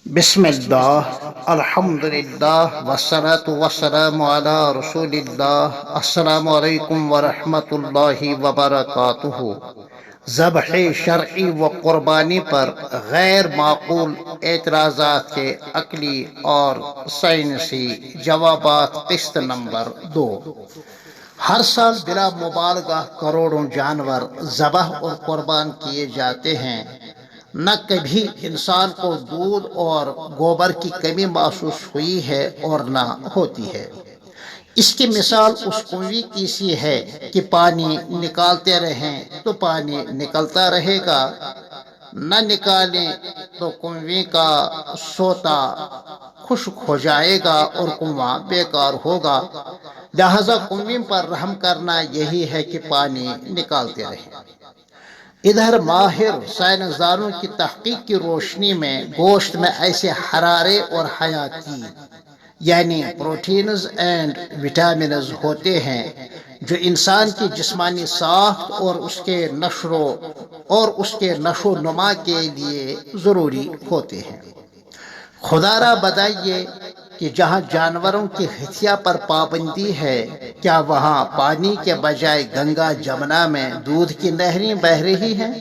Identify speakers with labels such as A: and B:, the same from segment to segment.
A: بسم اللہ الحمدللہ والصلاة والسلام علی رسول اللہ۔ السلام علیکم ورحمۃ اللہ وبرکاتہ۔ ذبح شرعی و قربانی پر غیر معقول اعتراضات کے عقلی اور سائنسی جوابات، قسط نمبر 2۔ ہر سال بلا مبالغہ کروڑوں جانور ذبح اور قربان کیے جاتے ہیں۔ نہ کبھی انسان کو دودھ اور گوبر کی کمی محسوس ہوئی ہے اور نہ ہوتی ہے۔ اس کی مثال اس کنویں کی سی ہے کہ پانی نکالتے رہیں تو پانی نکلتا رہے گا، نہ نکالیں تو کنویں کا سوتا خشک ہو جائے گا اور کنواں بیکار ہوگا۔ لہذا کنویں پر رحم کرنا یہی ہے کہ پانی نکالتے رہیں۔ ادھر ماہر سائنسدانوں کی تحقیق کی روشنی میں گوشت میں ایسے حرارے اور حیاتی یعنی پروٹینز اینڈ وٹامنز ہوتے ہیں جو انسان کی جسمانی ساخت اور اس کے نشو و نما کے لیے ضروری ہوتے ہیں۔ خدا را بتائیے کہ جہاں جانوروں کی ہتھیا پر پابندی ہے، کیا وہاں پانی کے بجائے گنگا جمنا میں دودھ کی نہریں بہہ رہی ہیں؟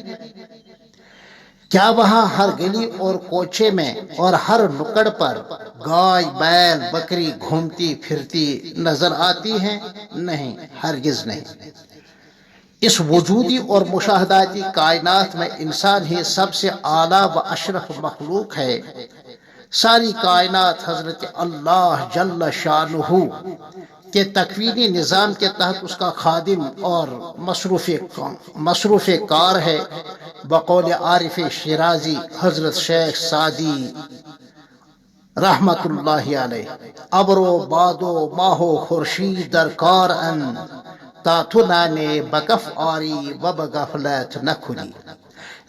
A: کیا وہاں ہر گلی اور کوچے میں اور ہر نکڑ پر گائے بیل بکری گھومتی پھرتی نظر آتی ہیں؟ نہیں، ہرگز نہیں۔ اس وجودی اور مشاہداتی کائنات میں انسان ہی سب سے اعلیٰ و اشرف مخلوق ہے۔ ساری کائنات حضرت اللہ جل شانہ کے تکوینی نظام کے تحت اس کا خادم اور مصروف کار ہے۔ بقول عارف شیرازی حضرت شیخ سعدی رحمت اللہ علیہ، ابرو بادو ماہو خورشید در کار ان تا تو نانے بکف آری و بغفلت نہ کھلی۔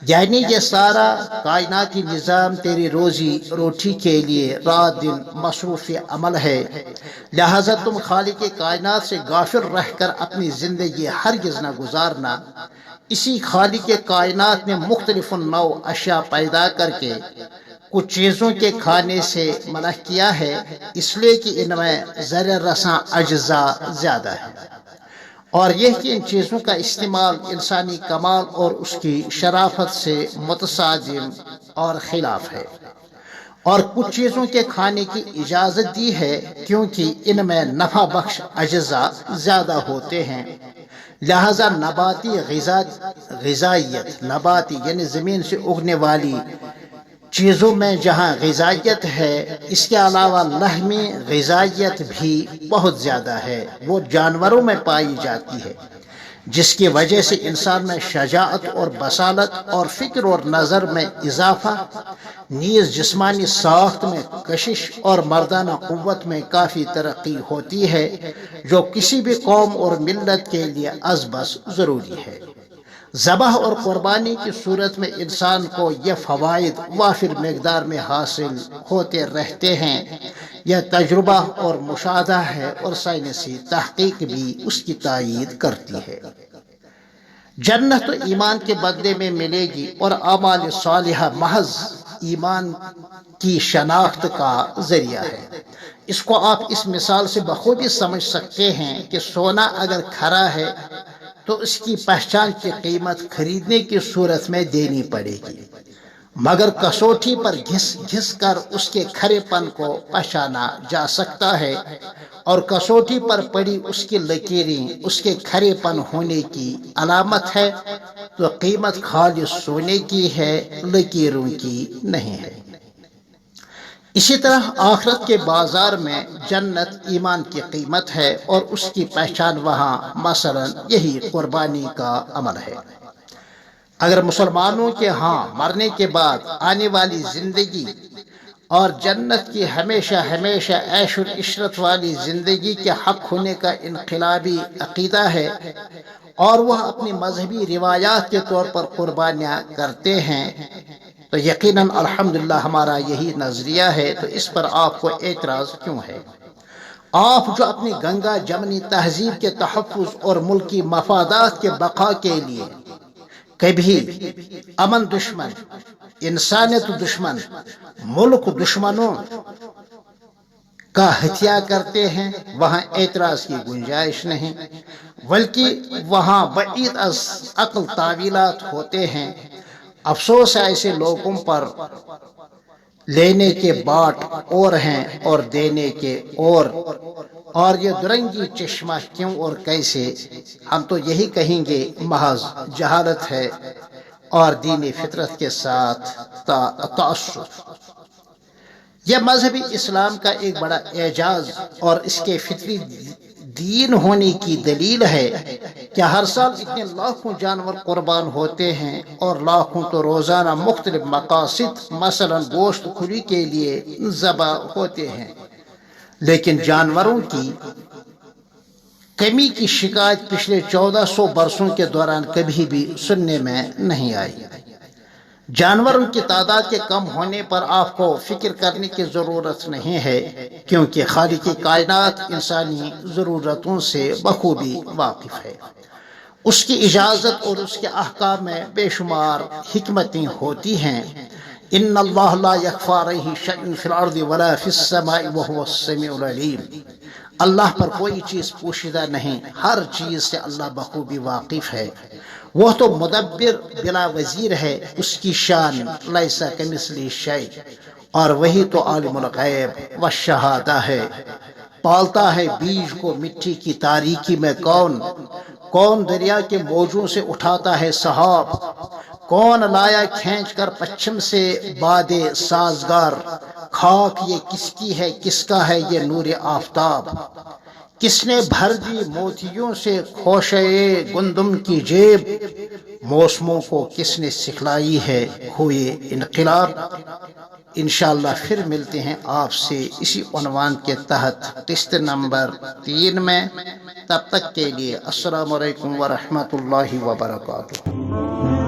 A: یعنی یہ سارا کائناتی نظام تیری روزی روٹی کے لیے رات دن مصروف عمل ہے، لہذا تم خالق کائنات سے غافل رہ کر اپنی زندگی ہرگز نہ گزارنا۔ اسی خالق کائنات نے مختلف نوع اشیاء پیدا کر کے کچھ چیزوں کے کھانے سے منع کیا ہے، اس لیے کہ ان میں زر رساں اجزاء زیادہ ہیں، اور یہ کہ ان چیزوں کا استعمال انسانی کمال اور اس کی شرافت سے متصادم اور خلاف ہے، اور کچھ چیزوں کے کھانے کی اجازت دی ہے کیونکہ ان میں نفع بخش اجزاء زیادہ ہوتے ہیں۔ لہذا نباتی غذائیت، نباتی یعنی زمین سے اگنے والی چیزوں میں جہاں غذائیت ہے، اس کے علاوہ لحمی غذائیت بھی بہت زیادہ ہے، وہ جانوروں میں پائی جاتی ہے، جس کی وجہ سے انسان میں شجاعت اور بصالت اور فکر اور نظر میں اضافہ، نیز جسمانی ساخت میں کشش اور مردانہ قوت میں کافی ترقی ہوتی ہے، جو کسی بھی قوم اور ملت کے لیے ازبس ضروری ہے۔ ذبح اور قربانی کی صورت میں انسان کو یہ فوائد وافر مقدار میں حاصل ہوتے رہتے ہیں۔ یہ تجربہ اور مشاہدہ ہے اور سائنسی تحقیق بھی اس کی تائید کرتی ہے۔ جنت تو ایمان کے بدلے میں ملے گی، اور اعمال صالحہ محض ایمان کی شناخت کا ذریعہ ہے۔ اس کو آپ اس مثال سے بخوبی سمجھ سکتے ہیں کہ سونا اگر کھرا ہے تو اس کی پہچان کی قیمت خریدنے کی صورت میں دینی پڑے گی، مگر کسوٹی پر گھس گھس کر اس کے کھرے پن کو پہچانا جا سکتا ہے، اور کسوٹی پر پڑی اس کی لکیریں اس کے کھرے پن ہونے کی علامت ہے، تو قیمت خالص سونے کی ہے، لکیروں کی نہیں ہے۔ اسی طرح آخرت کے بازار میں جنت ایمان کی قیمت ہے، اور اس کی پہچان وہاں مثلا یہی قربانی کا عمل ہے۔ اگر مسلمانوں کے ہاں مرنے کے بعد آنے والی زندگی اور جنت کی ہمیشہ ہمیشہ عیش و عشرت والی زندگی کے حق ہونے کا انقلابی عقیدہ ہے، اور وہ اپنی مذہبی روایات کے طور پر قربانیاں کرتے ہیں، تو یقیناً الحمدللہ ہمارا یہی نظریہ ہے، تو اس پر آپ کو اعتراض کیوں ہے؟ آپ جو اپنی گنگا جمنی تہذیب کے تحفظ اور ملکی مفادات کے بقا کے لیے کبھی امن دشمن، انسانیت دشمن، ملک دشمنوں کا ہتھیا کرتے ہیں وہاں اعتراض کی گنجائش نہیں، بلکہ وہاں بعید از عقل تعویلات ہوتے ہیں۔ افسوس ہے ایسے لوگوں پر، لینے کے باٹ اور ہیں اور دینے کے اور یہ درنگی چشمہ کیوں اور کیسے؟ ہم تو یہی کہیں گے محض جہالت ہے اور دین فطرت کے ساتھ تعصب۔ یہ مذہبی اسلام کا ایک بڑا اعجاز اور اس کے فطری دین ہونے کی دلیل ہے کہ ہر سال اتنے لاکھوں جانور قربان ہوتے ہیں اور لاکھوں تو روزانہ مختلف مقاصد مثلا گوشت خوری کے لیے ذبح ہوتے ہیں، لیکن جانوروں کی کمی کی شکایت پچھلے 1400 برسوں کے دوران کبھی بھی سننے میں نہیں آئی۔ جانوروں کی تعداد کے کم ہونے پر آپ کو فکر کرنے کی ضرورت نہیں ہے، کیونکہ خالق کائنات انسانی ضرورتوں سے بخوبی واقف ہے۔ اس کی اجازت اور اس کے احکام میں بے شمار حکمتیں ہوتی ہیں۔ ان اللہ لا یخفی علیہ شیء فی الارض ولا فی السماء وہو السمیع العلیم۔ اللہ پر کوئی چیز پوشیدہ نہیں، ہر چیز سے اللہ بخوبی واقف ہے۔ وہ تو مدبر بلا وزیر ہے، اس کی شان لیس کمثلہ شیء، اور وہی تو عالم الغیب والشہادہ ہے۔ پالتا ہے بیج کو مٹی کی تاریکی میں کون دریا کے موجوں سے اٹھاتا ہے سحاب، کون لایا کھینچ کر پچھم سے باد سازگار، خاک یہ کس کی ہے کس کا ہے یہ نور آفتاب، کس نے بھر دی موتیوں سے خوشے گندم کی جیب، موسموں کو کس نے سکھلائی ہے ہوئے انقلاب۔ انشاءاللہ پھر ملتے ہیں آپ سے اسی عنوان کے تحت قسط نمبر 3 میں، تب تک کے لیے السلام علیکم ورحمۃ اللہ وبرکاتہ۔